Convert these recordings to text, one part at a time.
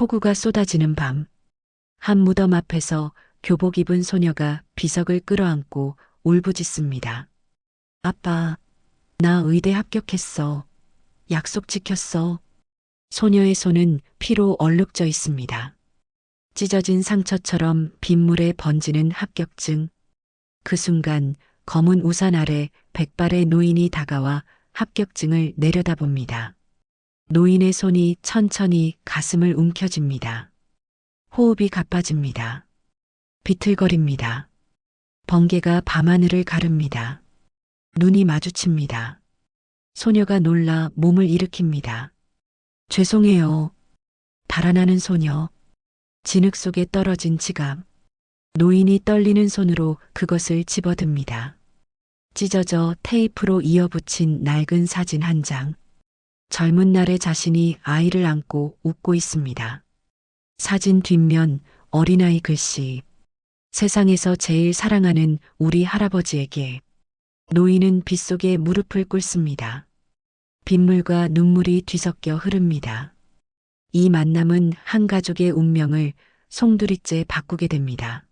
폭우가 쏟아지는 밤, 한 무덤 앞에서 교복 입은 소녀가 비석을 끌어안고 울부짖습니다. 아빠, 나 의대 합격했어. 약속 지켰어. 소녀의 손은 피로 얼룩져 있습니다. 찢어진 상처처럼 빗물에 번지는 합격증. 그 순간 검은 우산 아래 백발의 노인이 다가와 합격증을 내려다봅니다. 노인의 손이 천천히 가슴을 움켜쥡니다. 호흡이 가빠집니다. 비틀거립니다. 번개가 밤하늘을 가릅니다. 눈이 마주칩니다. 소녀가 놀라 몸을 일으킵니다. 죄송해요. 달아나는 소녀. 진흙 속에 떨어진 지갑. 노인이 떨리는 손으로 그것을 집어듭니다. 찢어져 테이프로 이어붙인 낡은 사진 한 장. 젊은 날의 자신이 아이를 안고 웃고 있습니다. 사진 뒷면 어린아이 글씨. 세상에서 제일 사랑하는 우리 할아버지에게. 노인은 빗속에 무릎을 꿇습니다. 빗물과 눈물이 뒤섞여 흐릅니다. 이 만남은 한 가족의 운명을 송두리째 바꾸게 됩니다.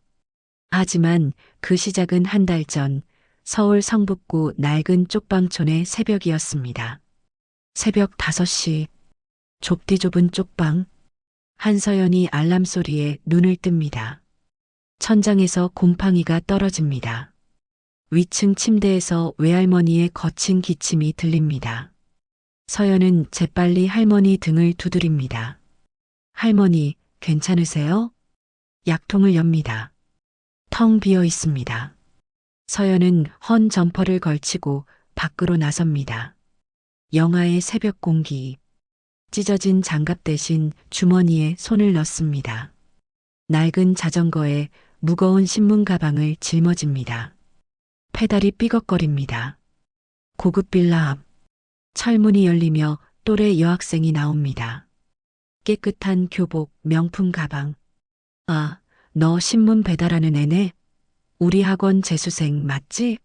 하지만 그 시작은 한 달 전 서울 성북구 낡은 쪽방촌의 새벽이었습니다. 새벽 5시, 좁디 좁은 쪽방. 한서연이 알람 소리에 눈을 뜹니다. 천장에서 곰팡이가 떨어집니다. 위층 침대에서 외할머니의 거친 기침이 들립니다. 서연은 재빨리 할머니 등을 두드립니다. 할머니, 괜찮으세요? 약통을 엽니다. 텅 비어 있습니다. 서연은 헌 점퍼를 걸치고 밖으로 나섭니다. 영하의 새벽 공기. 찢어진 장갑 대신 주머니에 손을 넣습니다. 낡은 자전거에 무거운 신문 가방을 짊어집니다. 페달이 삐걱거립니다. 고급 빌라 앞. 철문이 열리며 또래 여학생이 나옵니다. 깨끗한 교복, 명품 가방. 아, 너 신문 배달하는 애네? 우리 학원 재수생 맞지?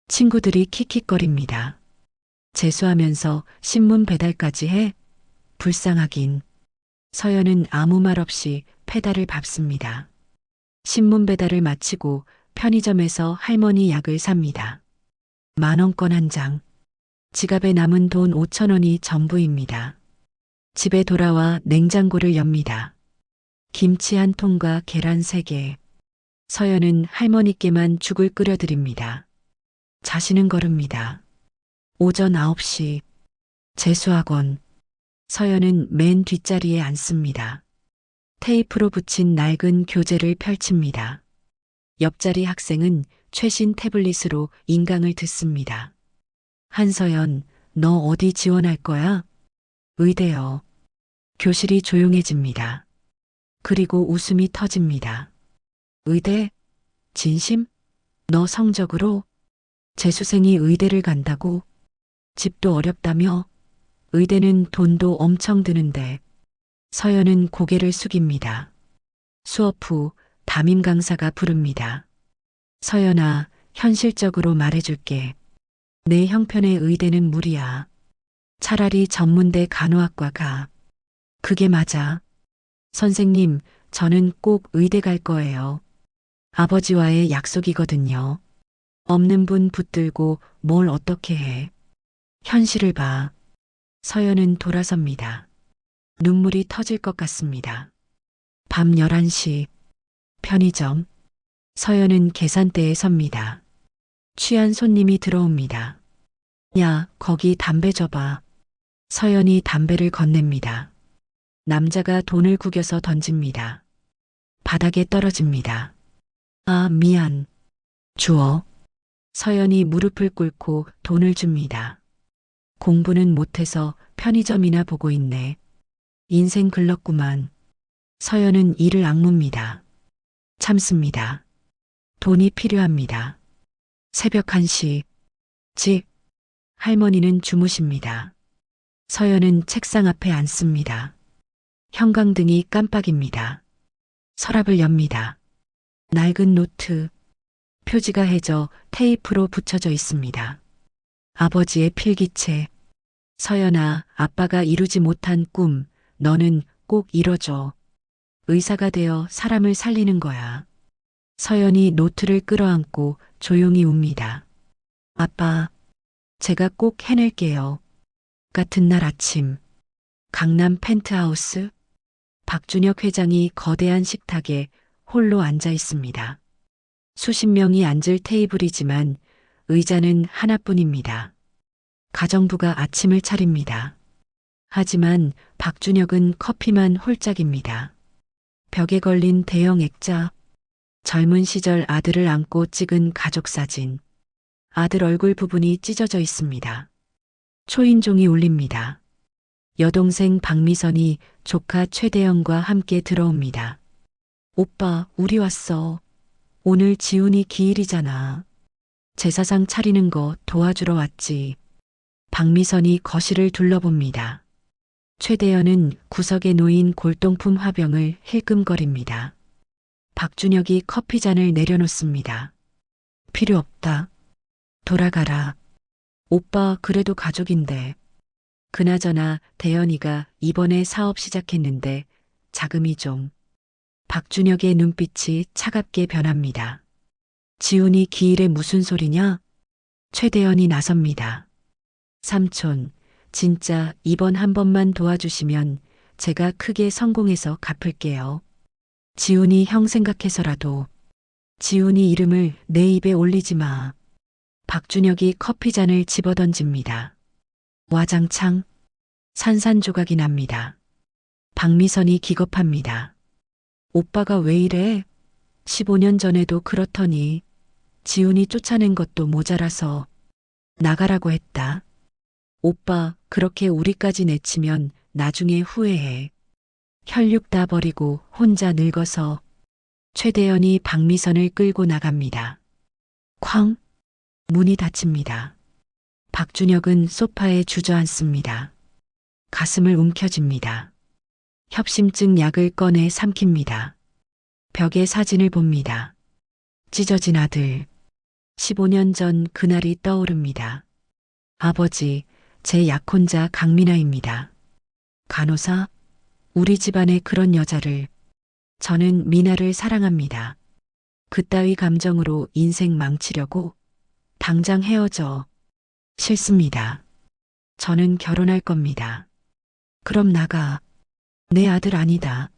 친구들이 킥킥거립니다. 재수하면서 신문 배달까지 해? 불쌍하긴. 서연은 아무 말 없이 페달을 밟습니다. 신문 배달을 마치고 편의점에서 할머니 약을 삽니다. 10,000원권 한 장. 지갑에 남은 돈 5,000원이 전부입니다. 집에 돌아와 냉장고를 엽니다. 김치 한 통과 계란 3개. 서연은 할머니께만 죽을 끓여드립니다. 자신은 걸읍니다. 오전 9시. 재수학원. 서연은 맨 뒷자리에 앉습니다. 테이프로 붙인 낡은 교재를 펼칩니다. 옆자리 학생은 최신 태블릿으로 인강을 듣습니다. 한서연, 너 어디 지원할 거야? 의대요. 교실이 조용해집니다. 그리고 웃음이 터집니다. 의대? 진심? 너 성적으로? 재수생이 의대를 간다고? 집도 어렵다며? 의대는 돈도 엄청 드는데. 서연은 고개를 숙입니다. 수업 후 담임 강사가 부릅니다. 서연아, 현실적으로 말해줄게. 내 형편의 의대는 무리야. 차라리 전문대 간호학과 가. 그게 맞아. 선생님, 저는 꼭 의대 갈 거예요. 아버지와의 약속이거든요. 없는 분 붙들고 뭘 어떻게 해. 현실을 봐. 서연은 돌아섭니다. 눈물이 터질 것 같습니다. 밤 11시. 편의점. 서연은 계산대에 섭니다. 취한 손님이 들어옵니다. 야, 거기 담배 줘봐. 서연이 담배를 건넵니다. 남자가 돈을 구겨서 던집니다. 바닥에 떨어집니다. 아, 미안. 주워. 서연이 무릎을 꿇고 돈을 줍니다. 공부는 못해서 편의점이나 보고 있네. 인생 글렀구만. 서연은 이를 악뭅니다. 참습니다. 돈이 필요합니다. 새벽 1시. 집. 할머니는 주무십니다. 서연은 책상 앞에 앉습니다. 형광등이 깜빡입니다. 서랍을 엽니다. 낡은 노트. 표지가 해져 테이프로 붙여져 있습니다. 아버지의 필기체. 서연아, 아빠가 이루지 못한 꿈, 너는 꼭 이뤄줘. 의사가 되어 사람을 살리는 거야. 서연이 노트를 끌어안고 조용히 웁니다. 아빠, 제가 꼭 해낼게요. 같은 날 아침, 강남 펜트하우스, 박준혁 회장이 거대한 식탁에 홀로 앉아 있습니다. 수십 명이 앉을 테이블이지만 의자는 하나뿐입니다. 가정부가 아침을 차립니다. 하지만 박준혁은 커피만 홀짝입니다. 벽에 걸린 대형 액자, 젊은 시절 아들을 안고 찍은 가족 사진, 아들 얼굴 부분이 찢어져 있습니다. 초인종이 울립니다. 여동생 박미선이 조카 최대영과 함께 들어옵니다. 오빠, 우리 왔어. 오늘 지훈이 기일이잖아. 제사상 차리는 거 도와주러 왔지. 박미선이 거실을 둘러봅니다. 최대현은 구석에 놓인 골동품 화병을 힐끔거립니다. 박준혁이 커피잔을 내려놓습니다. 필요 없다. 돌아가라. 오빠 그래도 가족인데. 그나저나 대현이가 이번에 사업 시작했는데 자금이 좀. 박준혁의 눈빛이 차갑게 변합니다. 지훈이 기일에 무슨 소리냐? 최대현이 나섭니다. 삼촌, 진짜 이번 한 번만 도와주시면 제가 크게 성공해서 갚을게요. 지훈이 형 생각해서라도. 지훈이 이름을 내 입에 올리지 마. 박준혁이 커피잔을 집어던집니다. 와장창 산산조각이 납니다. 박미선이 기겁합니다. 오빠가 왜 이래? 15년 전에도 그렇더니 지훈이 쫓아낸 것도 모자라서 나가라고 했다. 오빠 그렇게 우리까지 내치면 나중에 후회해. 혈육 다 버리고 혼자 늙어서. 최대현이 박미선을 끌고 나갑니다. 쾅! 문이 닫힙니다. 박준혁은 소파에 주저앉습니다. 가슴을 움켜쥡니다. 협심증 약을 꺼내 삼킵니다. 벽에 사진을 봅니다. 찢어진 아들. 15년 전 그날이 떠오릅니다. 아버지, 제 약혼자 강민아입니다. 간호사, 우리 집안에 그런 여자를. 저는 미나를 사랑합니다. 그따위 감정으로 인생 망치려고? 당장 헤어져. 싫습니다. 저는 결혼할 겁니다. 그럼 나가. 내 아들 아니다.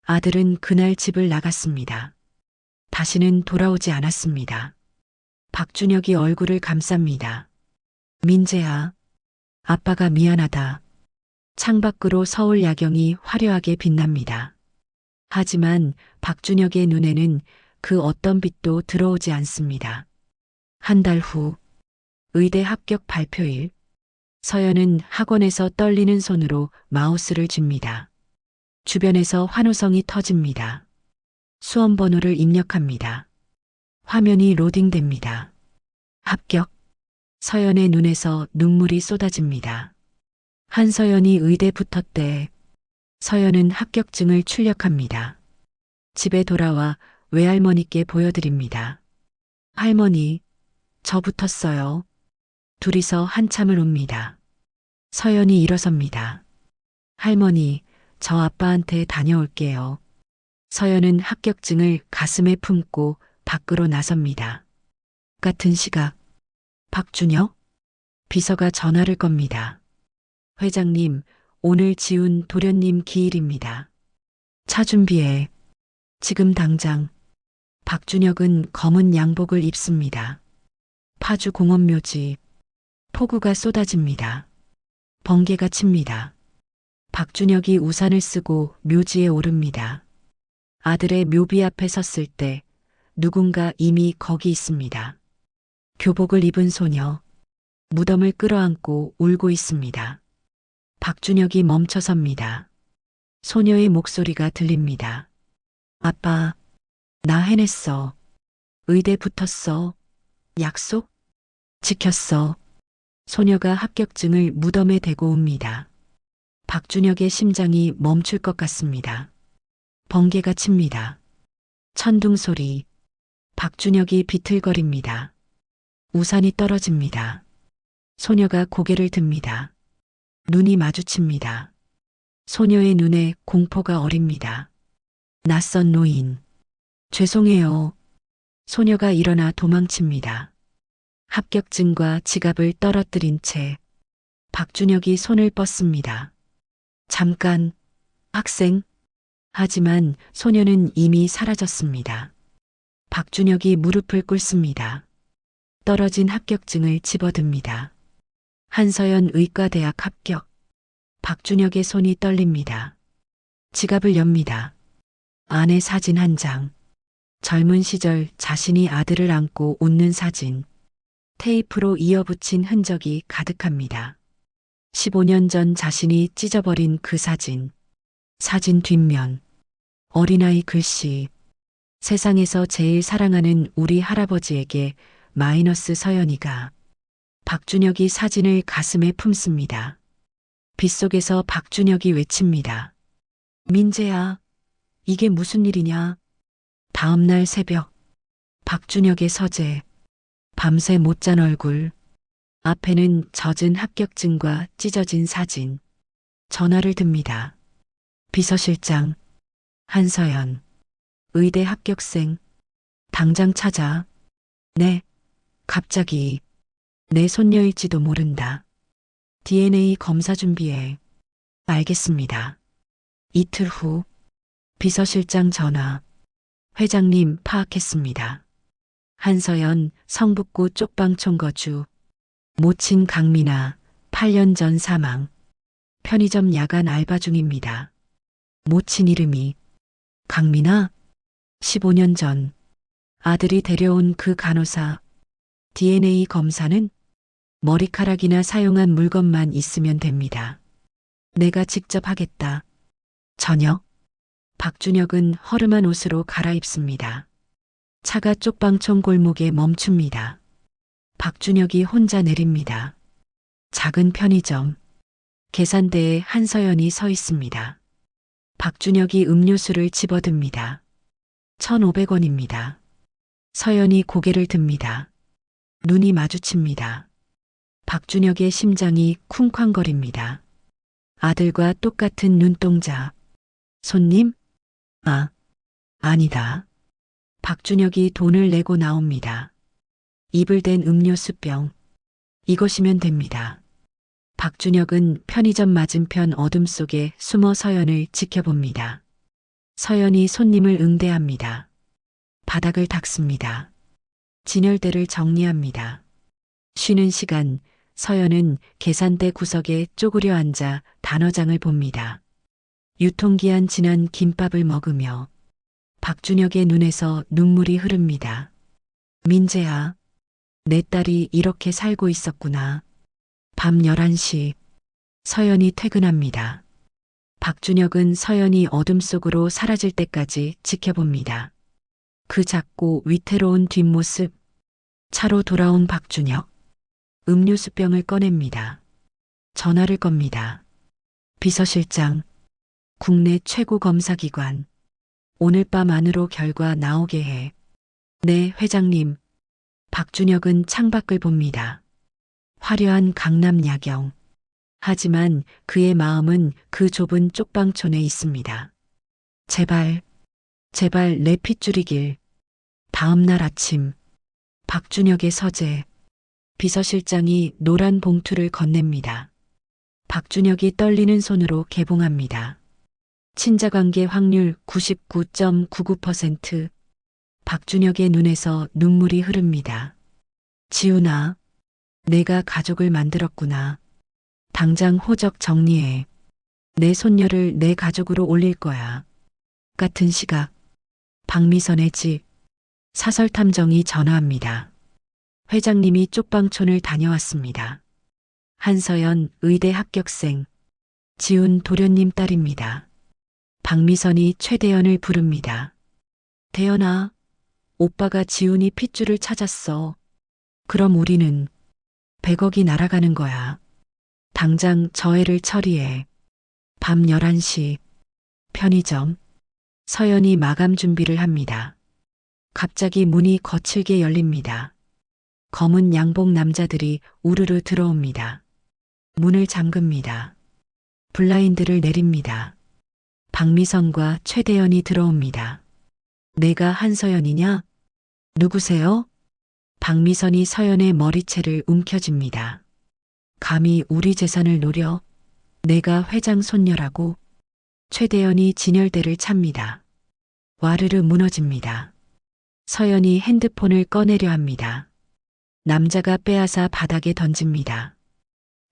아들은 그날 집을 나갔습니다. 다시는 돌아오지 않았습니다. 박준혁이 얼굴을 감쌉니다. 민재야, 아빠가 미안하다. 창밖으로 서울 야경이 화려하게 빛납니다. 하지만 박준혁의 눈에는 그 어떤 빛도 들어오지 않습니다. 한 달 후, 의대 합격 발표일. 서연은 학원에서 떨리는 손으로 마우스를 쥡니다. 주변에서 환호성이 터집니다. 수험 번호를 입력합니다. 화면이 로딩됩니다. 합격. 서연의 눈에서 눈물이 쏟아집니다. 한서연이 의대 붙었대. 서연은 합격증을 출력합니다. 집에 돌아와 외할머니께 보여드립니다. 할머니, 저 붙었어요. 둘이서 한참을 웁니다. 서연이 일어섭니다. 할머니, 저 아빠한테 다녀올게요. 서연은 합격증을 가슴에 품고 밖으로 나섭니다. 같은 시각, 박준혁? 비서가 전화를 겁니다. 회장님, 오늘 지훈 도련님 기일입니다. 차 준비해. 지금 당장. 박준혁은 검은 양복을 입습니다. 파주 공원묘지. 폭우가 쏟아집니다. 번개가 칩니다. 박준혁이 우산을 쓰고 묘지에 오릅니다. 아들의 묘비 앞에 섰을 때 누군가 이미 거기 있습니다. 교복을 입은 소녀. 무덤을 끌어안고 울고 있습니다. 박준혁이 멈춰섭니다. 소녀의 목소리가 들립니다. 아빠, 나 해냈어. 의대 붙었어. 약속? 지켰어. 소녀가 합격증을 무덤에 대고 옵니다. 박준혁의 심장이 멈출 것 같습니다. 번개가 칩니다. 천둥 소리. 박준혁이 비틀거립니다. 우산이 떨어집니다. 소녀가 고개를 듭니다. 눈이 마주칩니다. 소녀의 눈에 공포가 어립니다. 낯선 노인. 죄송해요. 소녀가 일어나 도망칩니다. 합격증과 지갑을 떨어뜨린 채 박준혁이 손을 뻗습니다. 잠깐, 학생. 하지만 소녀는 이미 사라졌습니다. 박준혁이 무릎을 꿇습니다. 떨어진 합격증을 집어듭니다. 한서연 의과대학 합격. 박준혁의 손이 떨립니다. 지갑을 엽니다. 안에 사진 한 장. 젊은 시절 자신이 아들을 안고 웃는 사진. 테이프로 이어붙인 흔적이 가득합니다. 15년 전 자신이 찢어버린 그 사진. 사진 뒷면. 어린아이 글씨. 세상에서 제일 사랑하는 우리 할아버지에게 마이너스 서연이가. 박준혁이 사진을 가슴에 품습니다. 빗속에서 박준혁이 외칩니다. 민재야, 이게 무슨 일이냐? 다음 날 새벽, 박준혁의 서재, 밤새 못 잔 얼굴, 앞에는 젖은 합격증과 찢어진 사진, 전화를 듭니다. 비서실장, 한서연, 의대 합격생, 당장 찾아. 네, 갑자기, 내 손녀일지도 모른다. DNA 검사 준비해. 알겠습니다. 이틀 후, 비서실장 전화. 회장님 파악했습니다. 한서연 성북구 쪽방촌 거주. 모친 강민아 8년 전 사망. 편의점 야간 알바 중입니다. 모친 이름이 강민아? 15년 전 아들이 데려온 그 간호사. DNA 검사는 머리카락이나 사용한 물건만 있으면 됩니다. 내가 직접 하겠다. 저녁, 박준혁은 허름한 옷으로 갈아입습니다. 차가 쪽방촌 골목에 멈춥니다. 박준혁이 혼자 내립니다. 작은 편의점. 계산대에 한서연이 서 있습니다. 박준혁이 음료수를 집어듭니다. 1,500원입니다. 서연이 고개를 듭니다. 눈이 마주칩니다. 박준혁의 심장이 쿵쾅거립니다. 아들과 똑같은 눈동자. 손님? 아니다. 박준혁이 돈을 내고 나옵니다. 입을 댄 음료수병. 이것이면 됩니다. 박준혁은 편의점 맞은편 어둠 속에 숨어 서연을 지켜봅니다. 서연이 손님을 응대합니다. 바닥을 닦습니다. 진열대를 정리합니다. 쉬는 시간, 서연은 계산대 구석에 쪼그려 앉아 단어장을 봅니다. 유통기한 지난 김밥을 먹으며 박준혁의 눈에서 눈물이 흐릅니다. 민재야, 내 딸이 이렇게 살고 있었구나. 밤 11시, 서연이 퇴근합니다. 박준혁은 서연이 어둠 속으로 사라질 때까지 지켜봅니다. 그 작고 위태로운 뒷모습. 차로 돌아온 박준혁. 음료수병을 꺼냅니다. 전화를 겁니다. 비서실장, 국내 최고 검사기관. 오늘 밤 안으로 결과 나오게 해. 네, 회장님. 박준혁은 창밖을 봅니다. 화려한 강남 야경. 하지만 그의 마음은 그 좁은 쪽방촌에 있습니다. 제발 내 핏줄이길. 다음 날 아침, 박준혁의 서재. 비서실장이 노란 봉투를 건넵니다. 박준혁이 떨리는 손으로 개봉합니다. 친자관계 확률 99.99%. 박준혁의 눈에서 눈물이 흐릅니다. 지훈아, 내가 가족을 만들었구나. 당장 호적 정리해. 내 손녀를 내 가족으로 올릴 거야. 같은 시각, 박미선의 집. 사설탐정이 전화합니다. 회장님이 쪽방촌을 다녀왔습니다. 한서연 의대 합격생. 지훈 도련님 딸입니다. 박미선이 최대현을 부릅니다. 대현아, 오빠가 지훈이 핏줄을 찾았어. 그럼 우리는 100억이 날아가는 거야. 당장 저 애를 처리해. 밤 11시, 편의점. 서연이 마감 준비를 합니다. 갑자기 문이 거칠게 열립니다. 검은 양복 남자들이 우르르 들어옵니다. 문을 잠급니다. 블라인드를 내립니다. 박미선과 최대현이 들어옵니다. 내가 한서연이냐? 누구세요? 박미선이 서연의 머리채를 움켜쥡니다. 감히 우리 재산을 노려? 내가 회장 손녀라고? 최대현이 진열대를 찹니다. 와르르 무너집니다. 서연이 핸드폰을 꺼내려 합니다. 남자가 빼앗아 바닥에 던집니다.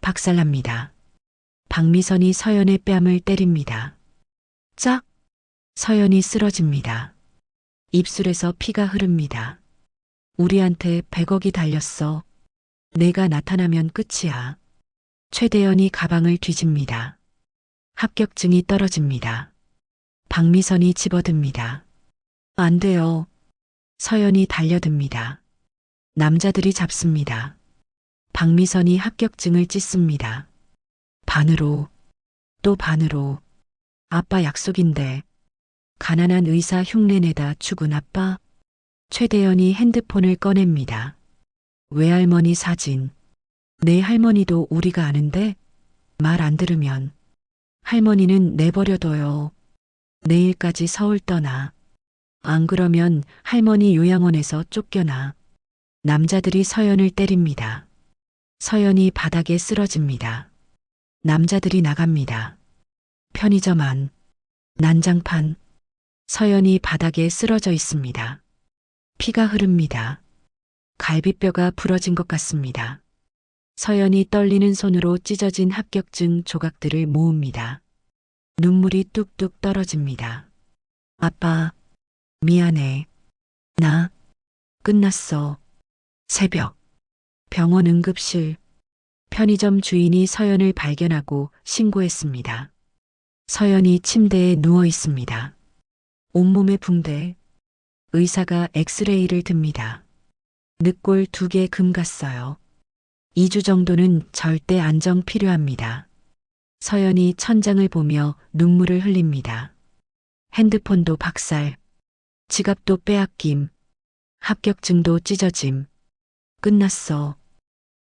박살납니다. 박미선이 서연의 뺨을 때립니다. 짝! 서연이 쓰러집니다. 입술에서 피가 흐릅니다. 우리한테 100억이 달렸어. 내가 나타나면 끝이야. 최대현이 가방을 뒤집니다. 합격증이 떨어집니다. 박미선이 집어듭니다. 안 돼요. 서연이 달려듭니다. 남자들이 잡습니다. 박미선이 합격증을 찢습니다. 반으로, 또 반으로. 아빠 약속인데. 가난한 의사 흉내내다 죽은 아빠. 최대현이 핸드폰을 꺼냅니다. 외할머니 사진. 내 할머니도 우리가 아는데 말 안 들으면 할머니는 내버려둬요. 내일까지 서울 떠나. 안 그러면 할머니 요양원에서 쫓겨나. 남자들이 서연을 때립니다. 서연이 바닥에 쓰러집니다. 남자들이 나갑니다. 편의점 안. 난장판. 서연이 바닥에 쓰러져 있습니다. 피가 흐릅니다. 갈비뼈가 부러진 것 같습니다. 서연이 떨리는 손으로 찢어진 합격증 조각들을 모읍니다. 눈물이 뚝뚝 떨어집니다. 아빠, 미안해. 나, 끝났어. 새벽, 병원 응급실. 편의점 주인이 서연을 발견하고 신고했습니다. 서연이 침대에 누워 있습니다. 온몸에 붕대. 의사가 엑스레이를 듭니다. 늑골 2개 금 갔어요. 2주 정도는 절대 안정 필요합니다. 서연이 천장을 보며 눈물을 흘립니다. 핸드폰도 박살. 지갑도 빼앗김. 합격증도 찢어짐. 끝났어.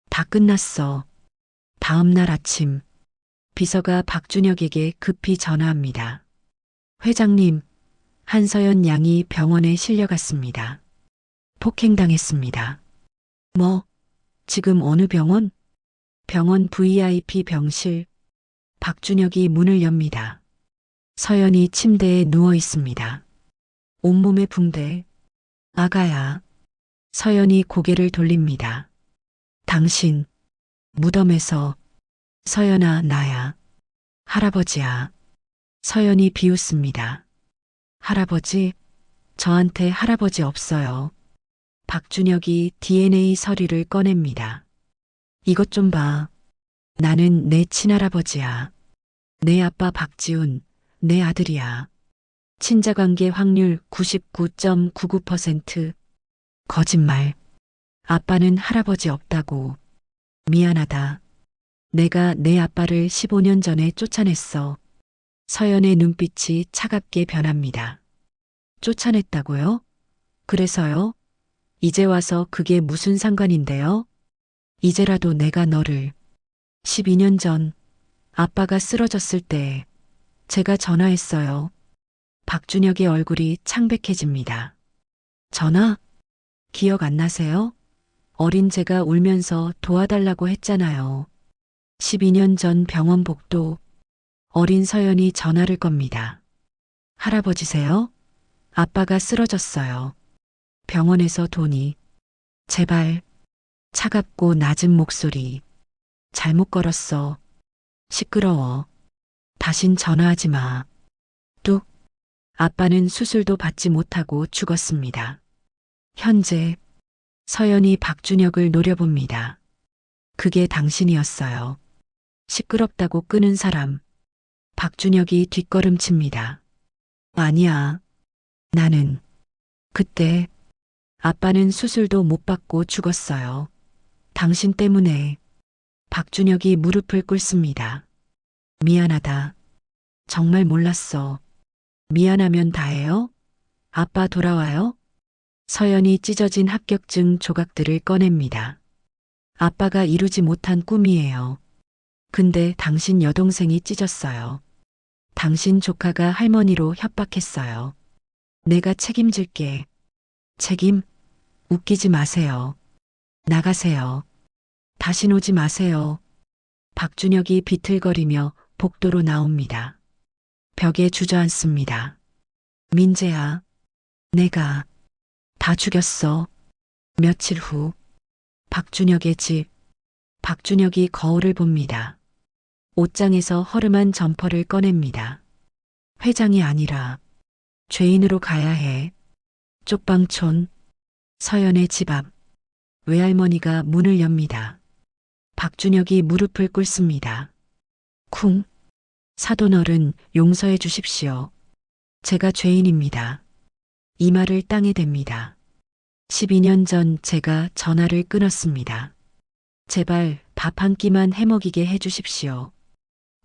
다 끝났어. 다음 날 아침, 비서가 박준혁에게 급히 전화합니다. 회장님, 한서연 양이 병원에 실려갔습니다. 폭행당했습니다. 뭐, 지금 어느 병원? 병원 VIP 병실. 박준혁이 문을 엽니다. 서연이 침대에 누워 있습니다. 온몸에 붕대. 아가야. 서연이 고개를 돌립니다. 당신, 무덤에서. 서연아, 나야. 할아버지야. 서연이 비웃습니다. 할아버지? 저한테 할아버지 없어요. 박준혁이 DNA 서류를 꺼냅니다. 이것 좀 봐. 나는 내 친할아버지야. 내 아빠 박지훈, 내 아들이야. 친자관계 확률 99.99%. 거짓말. 아빠는 할아버지 없다고. 미안하다. 내가 내 아빠를 15년 전에 쫓아냈어. 서연의 눈빛이 차갑게 변합니다. 쫓아냈다고요? 그래서요? 이제 와서 그게 무슨 상관인데요? 이제라도 내가 너를 12년 전 아빠가 쓰러졌을 때 제가 전화했어요. 박준혁의 얼굴이 창백해집니다. 전화? 기억 안 나세요? 어린 제가 울면서 도와달라고 했잖아요. 12년 전 병원 복도. 어린 서연이 전화를 겁니다. 할아버지세요? 아빠가 쓰러졌어요. 병원에서 돈이. 제발. 차갑고 낮은 목소리. 잘못 걸었어. 시끄러워. 다신 전화하지 마. 뚝. 아빠는 수술도 받지 못하고 죽었습니다. 현재. 서연이 박준혁을 노려봅니다. 그게 당신이었어요. 시끄럽다고 끄는 사람. 박준혁이 뒷걸음칩니다. 아니야. 나는. 그때. 아빠는 수술도 못 받고 죽었어요. 당신 때문에. 박준혁이 무릎을 꿇습니다. 미안하다. 정말 몰랐어. 미안하면 다해요? 아빠 돌아와요? 서연이 찢어진 합격증 조각들을 꺼냅니다. 아빠가 이루지 못한 꿈이에요. 근데 당신 여동생이 찢었어요. 당신 조카가 할머니로 협박했어요. 내가 책임질게. 책임? 웃기지 마세요. 나가세요. 다신 오지 마세요. 박준혁이 비틀거리며 복도로 나옵니다. 벽에 주저앉습니다. 민재야, 내가 다 죽였어. 며칠 후, 박준혁의 집. 박준혁이 거울을 봅니다. 옷장에서 허름한 점퍼를 꺼냅니다. 회장이 아니라 죄인으로 가야 해. 쪽방촌, 서연의 집 앞. 외할머니가 문을 엽니다. 박준혁이 무릎을 꿇습니다. 쿵. 사돈어른 용서해 주십시오. 제가 죄인입니다. 이 말을 땅에 댑니다. 12년 전 제가 전화를 끊었습니다. 제발 밥 한 끼만 해먹이게 해주십시오.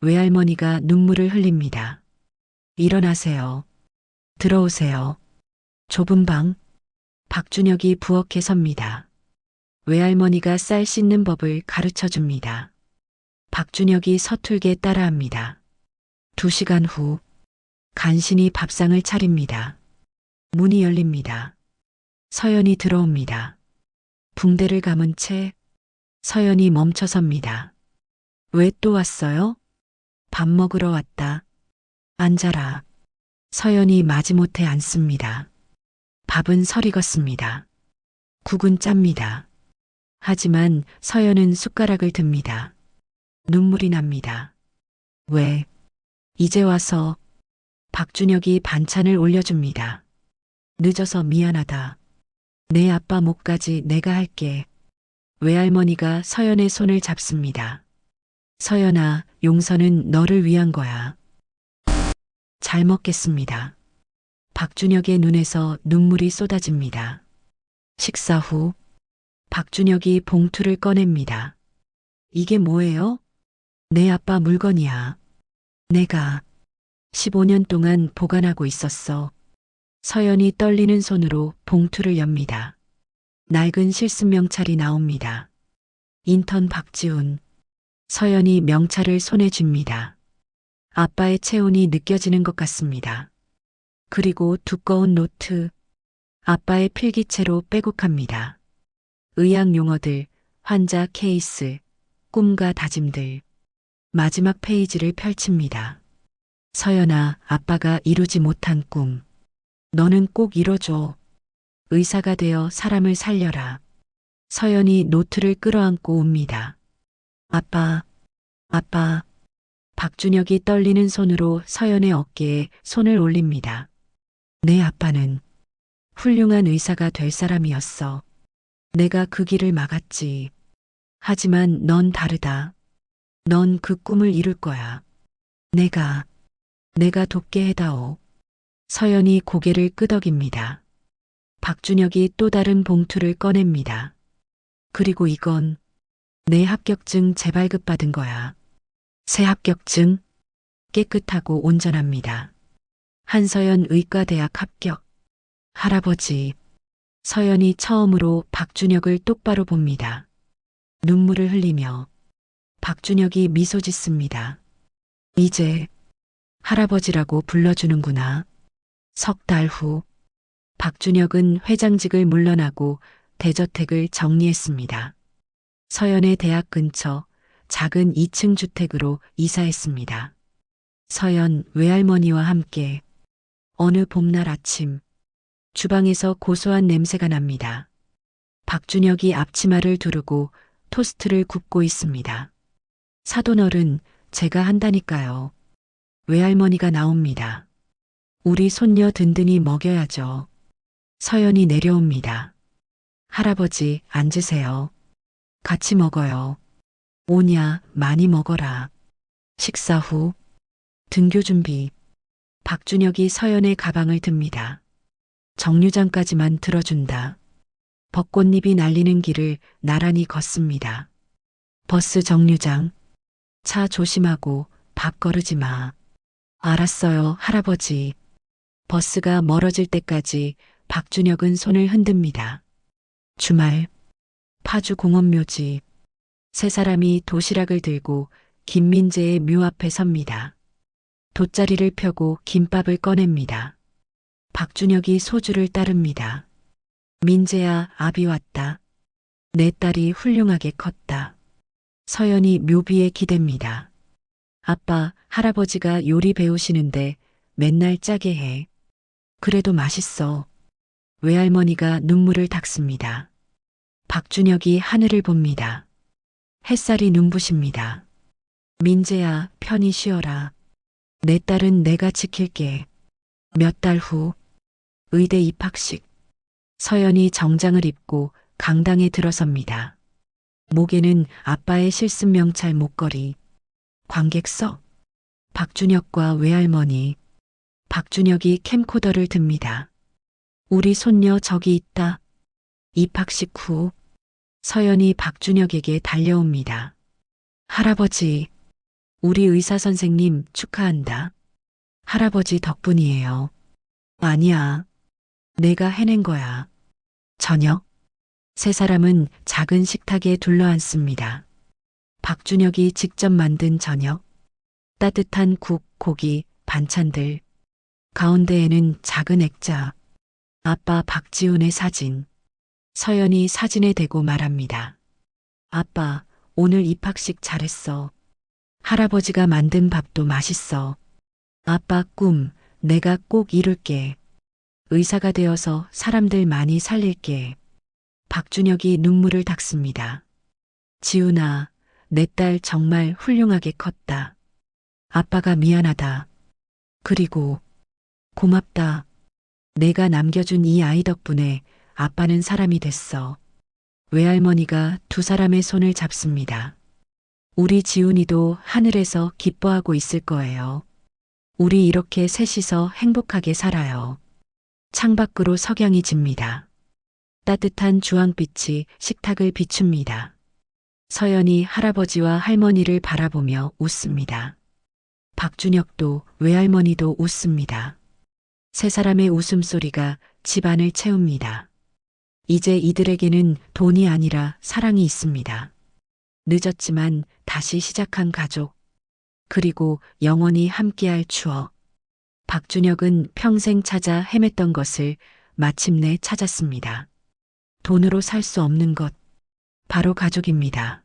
외할머니가 눈물을 흘립니다. 일어나세요. 들어오세요. 좁은 방. 박준혁이 부엌에 섭니다. 외할머니가 쌀 씻는 법을 가르쳐 줍니다. 박준혁이 서툴게 따라합니다. 2시간 후, 간신히 밥상을 차립니다. 문이 열립니다. 서연이 들어옵니다. 붕대를 감은 채 서연이 멈춰섭니다. 왜 또 왔어요? 밥 먹으러 왔다. 앉아라. 서연이 마지못해 앉습니다. 밥은 설익었습니다. 국은 짭니다. 하지만 서연은 숟가락을 듭니다. 눈물이 납니다. 왜? 이제 와서. 박준혁이 반찬을 올려줍니다. 늦어서 미안하다. 내 아빠 몫까지 내가 할게. 외할머니가 서연의 손을 잡습니다. 서연아, 용서는 너를 위한 거야. 잘 먹겠습니다. 박준혁의 눈에서 눈물이 쏟아집니다. 식사 후, 박준혁이 봉투를 꺼냅니다. 이게 뭐예요? 내 아빠 물건이야. 내가 15년 동안 보관하고 있었어. 서연이 떨리는 손으로 봉투를 엽니다. 낡은 실습 명찰이 나옵니다. 인턴 박지훈. 서연이 명찰을 손에 쥡니다. 아빠의 체온이 느껴지는 것 같습니다. 그리고 두꺼운 노트. 아빠의 필기체로 빼곡합니다. 의학 용어들, 환자 케이스, 꿈과 다짐들. 마지막 페이지를 펼칩니다. 서연아, 아빠가 이루지 못한 꿈. 너는 꼭 이뤄줘. 의사가 되어 사람을 살려라. 서연이 노트를 끌어안고 웁니다. 아빠, 아빠. 박준혁이 떨리는 손으로 서연의 어깨에 손을 올립니다. 내 아빠는 훌륭한 의사가 될 사람이었어. 내가 그 길을 막았지. 하지만 넌 다르다. 넌 그 꿈을 이룰 거야. 내가 돕게 해다오. 서연이 고개를 끄덕입니다. 박준혁이 또 다른 봉투를 꺼냅니다. 그리고 이건 내 합격증 재발급받은 거야. 새 합격증. 깨끗하고 온전합니다. 한서연 의과대학 합격. 할아버지. 서연이 처음으로 박준혁을 똑바로 봅니다. 눈물을 흘리며 박준혁이 미소 짓습니다. 이제 할아버지라고 불러주는구나. 석 달 후, 박준혁은 회장직을 물러나고 대저택을 정리했습니다. 서연의 대학 근처 작은 2층 주택으로 이사했습니다. 서연 외할머니와 함께 어느 봄날 아침, 주방에서 고소한 냄새가 납니다. 박준혁이 앞치마를 두르고 토스트를 굽고 있습니다. 사돈어른, 제가 한다니까요. 외할머니가 나옵니다. 우리 손녀 든든히 먹여야죠. 서연이 내려옵니다. 할아버지, 앉으세요. 같이 먹어요. 오냐, 많이 먹어라. 식사 후, 등교 준비. 박준혁이 서연의 가방을 듭니다. 정류장까지만 들어준다. 벚꽃잎이 날리는 길을 나란히 걷습니다. 버스 정류장. 차 조심하고 밥 거르지 마. 알았어요, 할아버지. 버스가 멀어질 때까지 박준혁은 손을 흔듭니다. 주말. 파주 공원묘지. 세 사람이 도시락을 들고 김민재의 묘 앞에 섭니다. 돗자리를 펴고 김밥을 꺼냅니다. 박준혁이 소주를 따릅니다. 민재야, 아비 왔다. 내 딸이 훌륭하게 컸다. 서연이 묘비에 기댑니다. 아빠, 할아버지가 요리 배우시는데 맨날 짜게 해. 그래도 맛있어. 외할머니가 눈물을 닦습니다. 박준혁이 하늘을 봅니다. 햇살이 눈부십니다. 민재야, 편히 쉬어라. 내 딸은 내가 지킬게. 몇 달 후, 의대 입학식. 서연이 정장을 입고 강당에 들어섭니다. 목에는 아빠의 실습명찰 목걸이. 관객석. 박준혁과 외할머니. 박준혁이 캠코더를 듭니다. 우리 손녀 저기 있다. 입학식 후, 서연이 박준혁에게 달려옵니다. 할아버지, 우리 의사 선생님 축하한다. 할아버지 덕분이에요. 아니야. 내가 해낸 거야. 저녁. 세 사람은 작은 식탁에 둘러앉습니다. 박준혁이 직접 만든 저녁. 따뜻한 국, 고기, 반찬들. 가운데에는 작은 액자. 아빠 박지훈의 사진. 서연이 사진에 대고 말합니다. 아빠, 오늘 입학식 잘했어. 할아버지가 만든 밥도 맛있어. 아빠 꿈, 내가 꼭 이룰게. 의사가 되어서 사람들 많이 살릴게. 박준혁이 눈물을 닦습니다. 지훈아, 내 딸 정말 훌륭하게 컸다. 아빠가 미안하다. 그리고 고맙다. 내가 남겨준 이 아이 덕분에 아빠는 사람이 됐어. 외할머니가 두 사람의 손을 잡습니다. 우리 지훈이도 하늘에서 기뻐하고 있을 거예요. 우리 이렇게 셋이서 행복하게 살아요. 창밖으로 석양이 집니다. 따뜻한 주황빛이 식탁을 비춥니다. 서연이 할아버지와 할머니를 바라보며 웃습니다. 박준혁도 외할머니도 웃습니다. 세 사람의 웃음소리가 집안을 채웁니다. 이제 이들에게는 돈이 아니라 사랑이 있습니다. 늦었지만 다시 시작한 가족. 그리고 영원히 함께할 추억. 박준혁은 평생 찾아 헤맸던 것을 마침내 찾았습니다. 돈으로 살 수 없는 것. 바로 가족입니다.